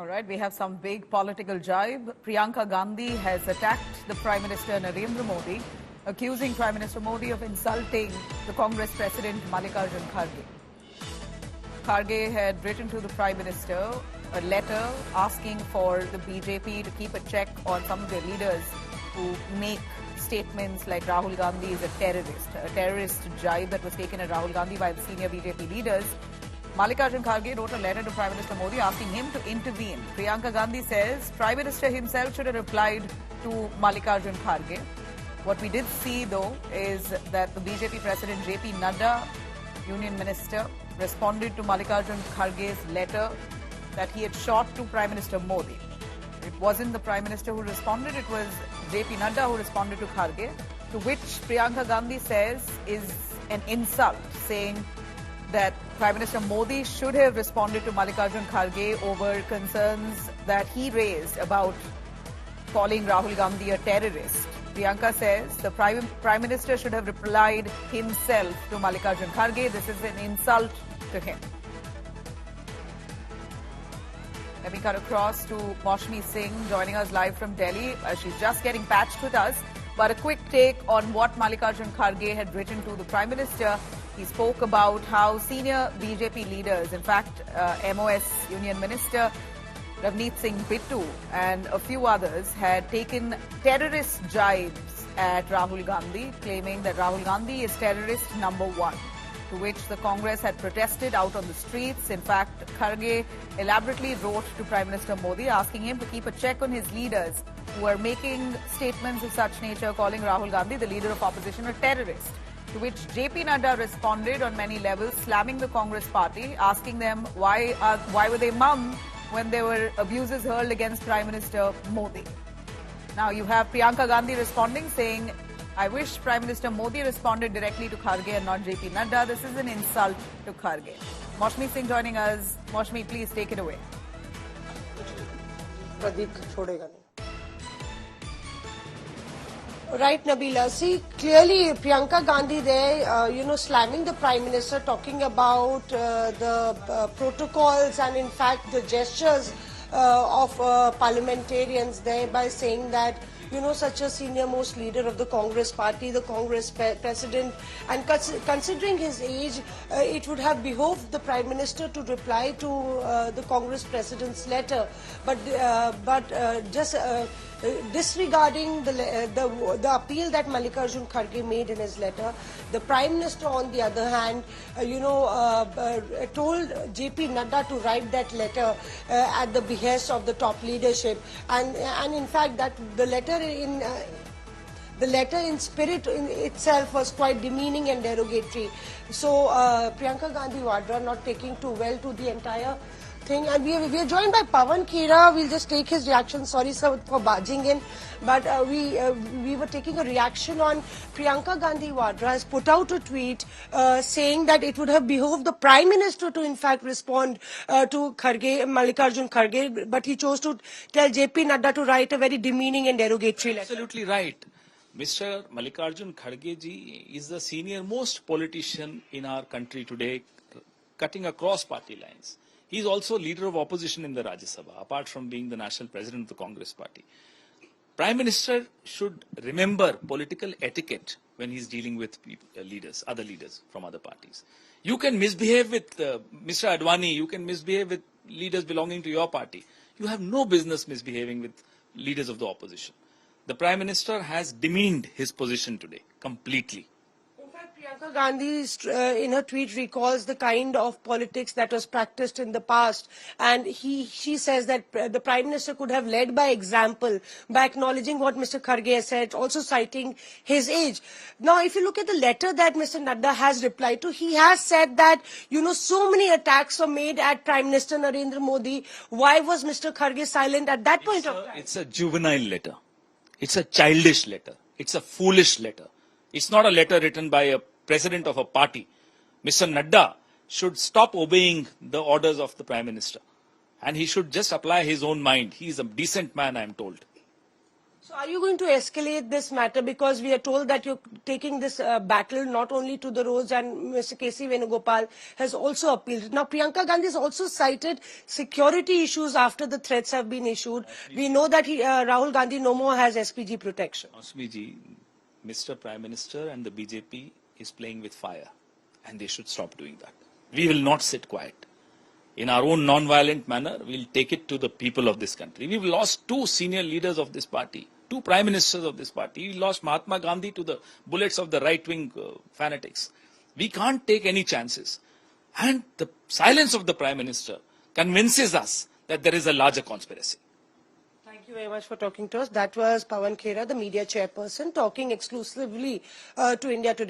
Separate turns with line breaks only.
All right, we have some big political jibe. Priyanka Gandhi has attacked the Prime Minister Narendra Modi, accusing Prime Minister Modi of insulting the Congress President Mallikarjun Kharge. Kharge had written to the Prime Minister a letter asking for the BJP to keep a check on some of their leaders who make statements like Rahul Gandhi is a terrorist jibe that was taken at Rahul Gandhi by the senior BJP leaders. Mallikarjun Kharge wrote a letter to Prime Minister Modi asking him to intervene. Priyanka Gandhi says Prime Minister himself should have replied to Mallikarjun Kharge. What we did see, though, is that the BJP President JP Nadda, Union Minister, responded to Mallikarjun Kharge's letter that he had shot to Prime Minister Modi. It wasn't the Prime Minister who responded, it was JP Nadda who responded to Kharge, to which Priyanka Gandhi says is an insult, saying that Prime Minister Modi should have responded to Mallikarjun Kharge over concerns that he raised about calling Rahul Gandhi a terrorist. Priyanka says the Prime Minister should have replied himself to Mallikarjun Kharge. This is an insult to him. Let me cut across to Maushmi Singh joining us live from Delhi. She's just getting patched with us. But a quick take on what Mallikarjun Kharge had written to the Prime Minister. He spoke about how senior BJP leaders, in fact, MOS Union Minister Ravneet Singh Bittu and a few others had taken terrorist jibes at Rahul Gandhi, claiming that Rahul Gandhi is terrorist number one, to which the Congress had protested out on the streets. In fact, Kharge elaborately wrote to Prime Minister Modi asking him to keep a check on his leaders who are making statements of such nature, calling Rahul Gandhi, the leader of opposition, a terrorist. To which JP Nadda responded on many levels, slamming the Congress party, asking them why were they mum when there were abuses hurled against Prime Minister Modi. Now you have Priyanka Gandhi responding, saying, I wish Prime Minister Modi responded directly to Kharge and not JP Nadda. This is an insult to Kharge. Maushmi Singh joining us. Maushmi, please take it away.
Pradeep chhodega nahi. Right, Nabila. See, clearly Priyanka Gandhi there, slamming the Prime Minister, talking about the protocols and in fact the gestures of parliamentarians there by saying that, such a senior most leader of the Congress party, the Congress president, and considering his age, it would have behoved the Prime Minister to reply to the Congress president's letter. But just disregarding the appeal that Mallikarjun Kharge made in his letter, the Prime Minister, on the other hand, told JP Nadda to write that letter at the behest of the top leadership, and in fact that the letter in spirit in itself was quite demeaning and derogatory. So Priyanka Gandhi Vadra not taking too well to the entire thing, and we are joined by Pawan Khera. We'll just take his reaction. Sorry, sir, for barging in, but we were taking a reaction on Priyanka Gandhi Vadra has put out a tweet saying that it would have behoved the Prime Minister to in fact respond to Mallikarjun Kharge, but he chose to tell JP Nadda to write a very demeaning and derogatory letter.
Absolutely right. Mr. Mallikarjun Kharge ji is the senior most politician in our country today, cutting across party lines. He is also leader of opposition in the Rajya Sabha, apart from being the national president of the Congress party. Prime Minister should remember political etiquette when he is dealing with other leaders from other parties. You can misbehave with Mr. Advani, you can misbehave with leaders belonging to your party. You have no business misbehaving with leaders of the opposition. The Prime Minister has demeaned his position today completely.
Priyanka Gandhi in her tweet recalls the kind of politics that was practiced in the past, and she says that the Prime Minister could have led by example by acknowledging what Mr. Kharge has said, also citing his age. Now, if you look at the letter that Mr. Nadda has replied to, he has said that, so many attacks were made at Prime Minister Narendra Modi. Why was Mr. Kharge silent at that point of time?
It's a juvenile letter. It's a childish letter. It's a foolish letter. It's not a letter written by a president of a party. Mr. Nadda should stop obeying the orders of the Prime Minister. And he should just apply his own mind. He is a decent man, I am told.
So are you going to escalate this matter, because we are told that you're taking this battle not only to the roads, and Mr. K.C. Venugopal has also appealed. Now Priyanka Gandhi has also cited security issues after the threats have been issued. We know that Rahul Gandhi no more has SPG protection.
Asmi ji, Mr. Prime Minister and the BJP is playing with fire, and they should stop doing that. We will not sit quiet. In our own non-violent manner, we'll take it to the people of this country. We've lost two senior leaders of this party, two prime ministers of this party. We lost Mahatma Gandhi to the bullets of the right-wing fanatics. We can't take any chances. And the silence of the Prime Minister convinces us that there is a larger conspiracy.
Thank you very much for talking to us. That was Pawan Khera, the media chairperson, talking exclusively to India Today.